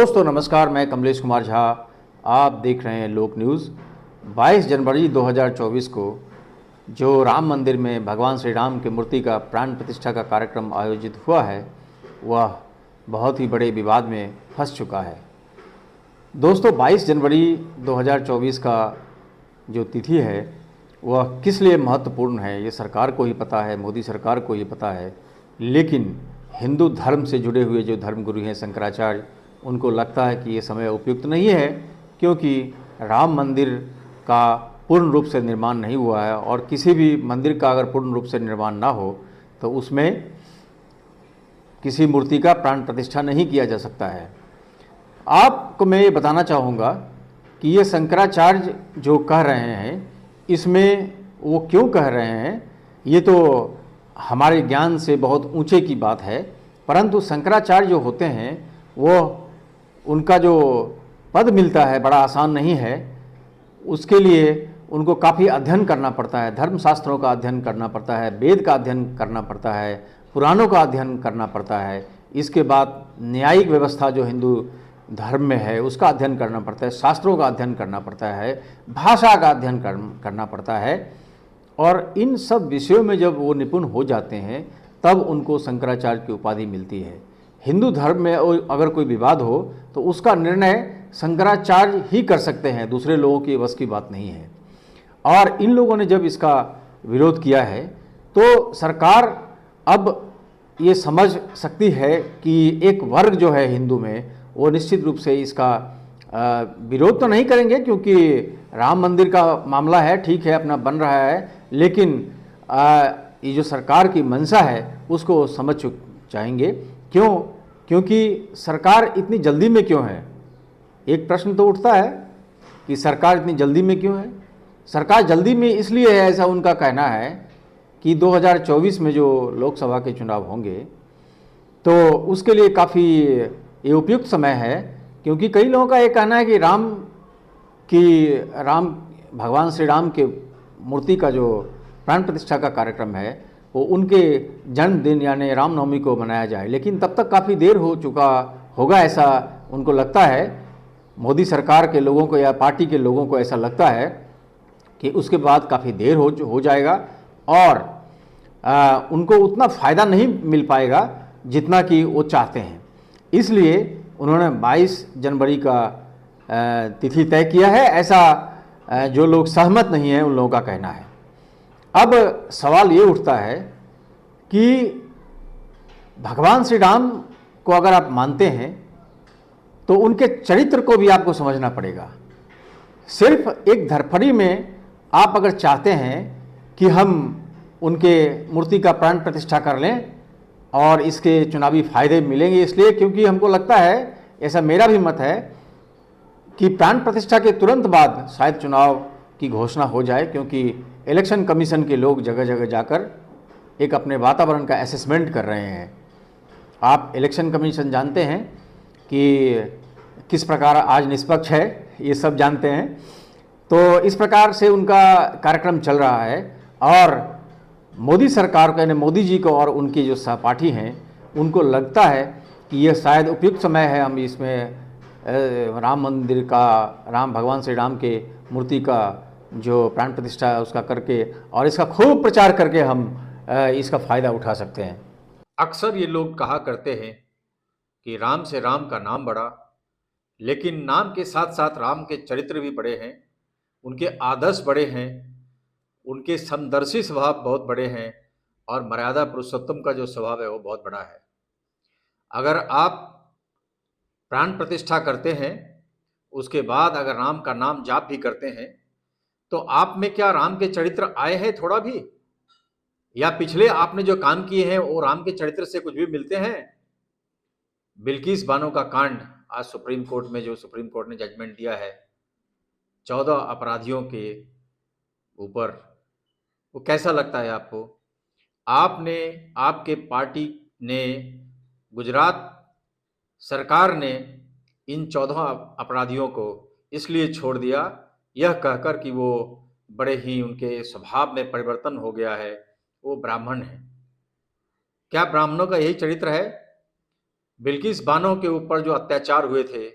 दोस्तों नमस्कार, मैं कमलेश कुमार झा। आप देख रहे हैं लोक न्यूज़। 22 जनवरी 2024 को जो राम मंदिर में भगवान श्री राम की मूर्ति का प्राण प्रतिष्ठा का कार्यक्रम आयोजित हुआ है, वह बहुत ही बड़े विवाद में फंस चुका है। दोस्तों 22 जनवरी 2024 का जो तिथि है वह किस लिए महत्वपूर्ण है, ये सरकार को ही पता है, मोदी सरकार को ही पता है। लेकिन हिंदू धर्म से जुड़े हुए जो धर्मगुरु हैं शंकराचार्य, उनको लगता है कि ये समय उपयुक्त नहीं है, क्योंकि राम मंदिर का पूर्ण रूप से निर्माण नहीं हुआ है और किसी भी मंदिर का अगर पूर्ण रूप से निर्माण ना हो तो उसमें किसी मूर्ति का प्राण प्रतिष्ठा नहीं किया जा सकता है। आपको मैं ये बताना चाहूँगा कि ये शंकराचार्य जो कह रहे हैं, इसमें वो क्यों कह रहे हैं, ये तो हमारे ज्ञान से बहुत ऊंचे की बात है। परंतु शंकराचार्य जो होते हैं वो उनका जो पद मिलता है बड़ा आसान नहीं है। उसके लिए उनको काफ़ी अध्ययन करना पड़ता है, धर्मशास्त्रों का अध्ययन करना पड़ता है, वेद का अध्ययन करना पड़ता है, पुराणों का अध्ययन करना पड़ता है। इसके बाद न्यायिक व्यवस्था जो हिंदू धर्म में है उसका अध्ययन करना पड़ता है, शास्त्रों का अध्ययन करना पड़ता है, भाषा का अध्ययन करना पड़ता है। और इन सब विषयों में जब वो निपुण हो जाते हैं तब उनको शंकराचार्य की उपाधि मिलती है। हिंदू धर्म में अगर कोई विवाद हो तो उसका निर्णय शंकराचार्य ही कर सकते हैं, दूसरे लोगों की वश की बात नहीं है। और इन लोगों ने जब इसका विरोध किया है तो सरकार अब ये समझ सकती है कि एक वर्ग जो है हिंदू में वो निश्चित रूप से इसका विरोध तो नहीं करेंगे, क्योंकि राम मंदिर का मामला है, ठीक है, अपना बन रहा है। लेकिन ये जो सरकार की मंशा है उसको समझ जाएंगे। क्यों? क्योंकि सरकार इतनी जल्दी में क्यों है? एक प्रश्न तो उठता है कि सरकार इतनी जल्दी में क्यों है। सरकार जल्दी में इसलिए है, ऐसा उनका कहना है कि 2024 में जो लोकसभा के चुनाव होंगे तो उसके लिए काफ़ी ये उपयुक्त समय है। क्योंकि कई लोगों का ये कहना है कि राम भगवान श्री राम के मूर्ति का जो प्राण प्रतिष्ठा का कार्यक्रम है वो उनके जन्मदिन यानी रामनवमी को मनाया जाए। लेकिन तब तक काफ़ी देर हो चुका होगा, ऐसा उनको लगता है। मोदी सरकार के लोगों को या पार्टी के लोगों को ऐसा लगता है कि उसके बाद काफ़ी देर हो जाएगा और उनको उतना फ़ायदा नहीं मिल पाएगा जितना कि वो चाहते हैं। इसलिए उन्होंने 22 जनवरी का तिथि तय किया है, ऐसा जो लोग सहमत नहीं हैं उन लोगों का कहना है। अब सवाल ये उठता है कि भगवान श्री राम को अगर आप मानते हैं तो उनके चरित्र को भी आपको समझना पड़ेगा। सिर्फ एक धरफड़ी में आप अगर चाहते हैं कि हम उनके मूर्ति का प्राण प्रतिष्ठा कर लें और इसके चुनावी फायदे मिलेंगे, इसलिए क्योंकि हमको लगता है, ऐसा मेरा भी मत है, कि प्राण प्रतिष्ठा के तुरंत बाद शायद चुनाव की घोषणा हो जाए। क्योंकि इलेक्शन कमीशन के लोग जगह जगह जाकर एक अपने वातावरण का असेसमेंट कर रहे हैं। आप इलेक्शन कमीशन जानते हैं कि किस प्रकार आज निष्पक्ष है, ये सब जानते हैं। तो इस प्रकार से उनका कार्यक्रम चल रहा है और मोदी सरकार को यानी मोदी जी को और उनके जो सहपाठी हैं उनको लगता है कि यह शायद उपयुक्त समय है, हम इसमें राम मंदिर का, राम भगवान श्री राम के मूर्ति का जो प्राण प्रतिष्ठा है उसका करके और इसका खूब प्रचार करके हम इसका फ़ायदा उठा सकते हैं। अक्सर ये लोग कहा करते हैं कि राम से राम का नाम बड़ा, लेकिन नाम के साथ साथ राम के चरित्र भी बड़े हैं, उनके आदर्श बड़े हैं, उनके समदर्शी स्वभाव बहुत बड़े हैं और मर्यादा पुरुषोत्तम का जो स्वभाव है वो बहुत बड़ा है। अगर आप प्राण प्रतिष्ठा करते हैं, उसके बाद अगर राम का नाम जाप भी करते हैं, तो आप में क्या राम के चरित्र आए हैं थोड़ा भी? या पिछले आपने जो काम किए हैं वो राम के चरित्र से कुछ भी मिलते हैं? बिल्किस बानो का कांड आज सुप्रीम कोर्ट में, जो सुप्रीम कोर्ट ने जजमेंट दिया है 14 अपराधियों के ऊपर, वो कैसा लगता है आपको? आपने, आपके पार्टी ने, गुजरात सरकार ने इन 14 अपराधियों को इसलिए छोड़ दिया यह कहकर कि वो बड़े ही, उनके स्वभाव में परिवर्तन हो गया है, वो ब्राह्मण हैं। क्या ब्राह्मणों का यही चरित्र है? बिल्किस बानो के ऊपर जो अत्याचार हुए थे,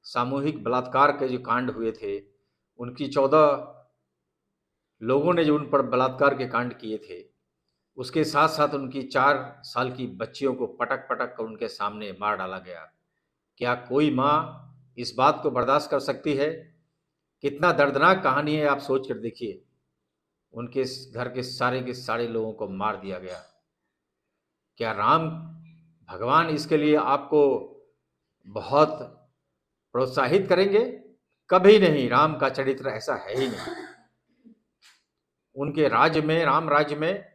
सामूहिक बलात्कार के जो कांड हुए थे, उनकी 14 लोगों ने जो उन पर बलात्कार के कांड किए थे, उसके साथ साथ उनकी 4 साल की बच्चियों को पटक पटक कर उनके सामने मार डाला गया। क्या कोई माँ इस बात को बर्दाश्त कर सकती है? कितना दर्दनाक कहानी है, आप सोच कर देखिए। उनके घर के सारे लोगों को मार दिया गया। क्या राम भगवान इसके लिए आपको बहुत प्रोत्साहित करेंगे? कभी नहीं। राम का चरित्र ऐसा है ही नहीं। उनके राज्य में, राम राज्य में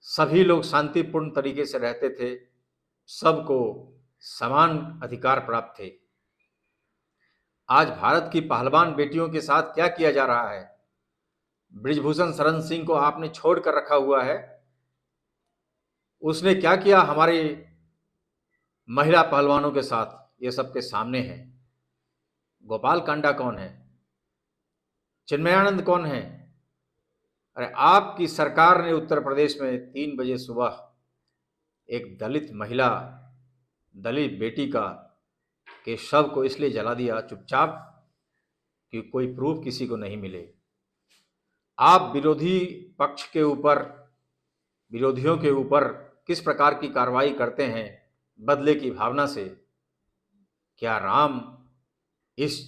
सभी लोग शांतिपूर्ण तरीके से रहते थे, सबको समान अधिकार प्राप्त थे। आज भारत की पहलवान बेटियों के साथ क्या किया जा रहा है? बृजभूषण शरण सिंह को आपने छोड़ कर रखा हुआ है। उसने क्या किया हमारी महिला पहलवानों के साथ, ये सबके सामने है। गोपाल कांडा कौन है? चिन्मयानंद कौन है? अरे आपकी सरकार ने उत्तर प्रदेश में 3 बजे सुबह एक दलित महिला, दलित बेटी के शव को इसलिए जला दिया चुपचाप कि कोई प्रूफ किसी को नहीं मिले। आप विरोधी पक्ष के ऊपर, विरोधियों के ऊपर किस प्रकार की कार्रवाई करते हैं बदले की भावना से? क्या राम इस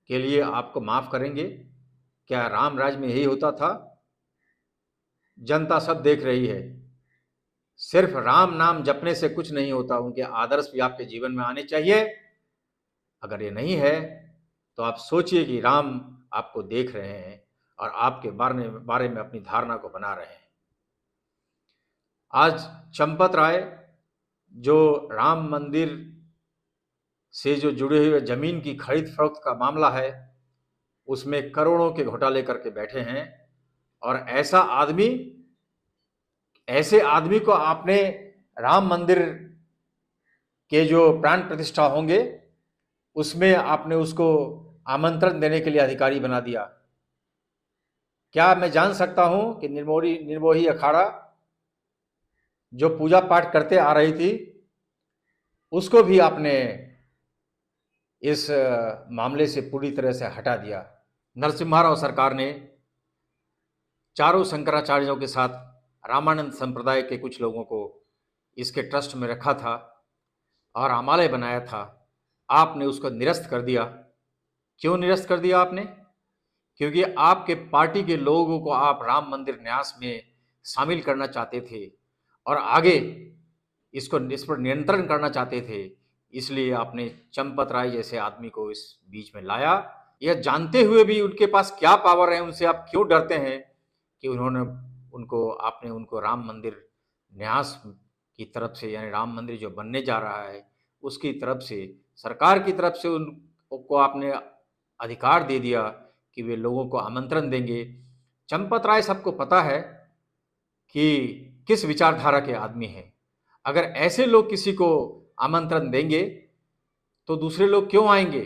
के लिए आपको माफ करेंगे? क्या राम राज्य में यही होता था? जनता सब देख रही है। सिर्फ राम नाम जपने से कुछ नहीं होता, उनके आदर्श भी आपके जीवन में आने चाहिए। अगर ये नहीं है तो आप सोचिए कि राम आपको देख रहे हैं और आपके बारे में अपनी धारणा को बना रहे हैं। आज चंपत राय, जो राम मंदिर से जो जुड़े हुए जमीन की खरीद फरोख्त का मामला है, उसमें करोड़ों के घोटाले करके बैठे हैं। और ऐसे आदमी को आपने राम मंदिर के जो प्राण प्रतिष्ठा होंगे उसमें आपने उसको आमंत्रण देने के लिए अधिकारी बना दिया। क्या मैं जान सकता हूं कि निर्मोही अखाड़ा जो पूजा पाठ करते आ रही थी, उसको भी आपने इस मामले से पूरी तरह से हटा दिया। नरसिम्हा राव सरकार ने चारों शंकराचार्यों के साथ रामानंद संप्रदाय के कुछ लोगों को इसके ट्रस्ट में रखा था और अमालय बनाया था। आपने उसको निरस्त कर दिया। क्यों निरस्त कर दिया आपने? क्योंकि आपके पार्टी के लोगों को आप राम मंदिर न्यास में शामिल करना चाहते थे और आगे इस पर नियंत्रण करना चाहते थे। इसलिए आपने चंपत राय जैसे आदमी को इस बीच में लाया। यह जानते हुए भी उनके पास क्या पावर है, उनसे आप क्यों डरते हैं कि आपने उनको राम मंदिर न्यास की तरफ से, यानी राम मंदिर जो बनने जा रहा है उसकी तरफ से, सरकार की तरफ से उनको आपने अधिकार दे दिया कि वे लोगों को आमंत्रण देंगे। चंपत राय सबको पता है कि किस विचारधारा के आदमी हैं। अगर ऐसे लोग किसी को आमंत्रण देंगे तो दूसरे लोग क्यों आएंगे?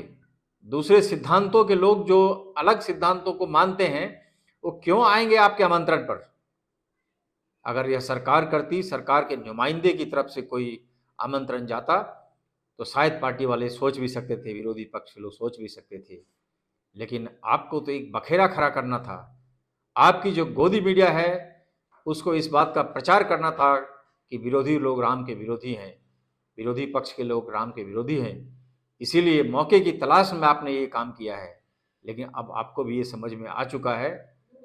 दूसरे सिद्धांतों के लोग जो अलग सिद्धांतों को मानते हैं वो क्यों आएंगे आपके आमंत्रण पर? अगर यह सरकार करती, सरकार के नुमाइंदे की तरफ से कोई आमंत्रण जाता तो शायद पार्टी वाले सोच भी सकते थे, विरोधी पक्ष के लोग सोच भी सकते थे। लेकिन आपको तो एक बखेड़ा खड़ा करना था। आपकी जो गोदी मीडिया है उसको इस बात का प्रचार करना था कि विरोधी लोग राम के विरोधी हैं, विरोधी पक्ष के लोग राम के विरोधी हैं। इसीलिए मौके की तलाश में आपने ये काम किया है। लेकिन अब आपको भी ये समझ में आ चुका है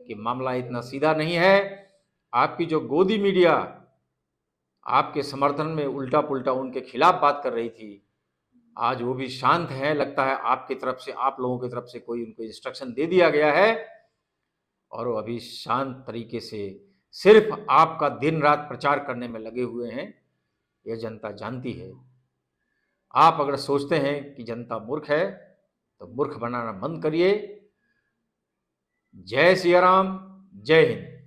कि मामला इतना सीधा नहीं है। आपकी जो गोदी मीडिया आपके समर्थन में उल्टा पुल्टा उनके खिलाफ बात कर रही थी, आज वो भी शांत है। लगता है आपकी तरफ से, आप लोगों की तरफ से कोई उनको इंस्ट्रक्शन दे दिया गया है और वो अभी शांत तरीके से सिर्फ आपका दिन रात प्रचार करने में लगे हुए हैं। यह जनता जानती है। आप अगर सोचते हैं कि जनता मूर्ख है तो मूर्ख बनाना बंद करिए। जय सिया राम, जय हिंद।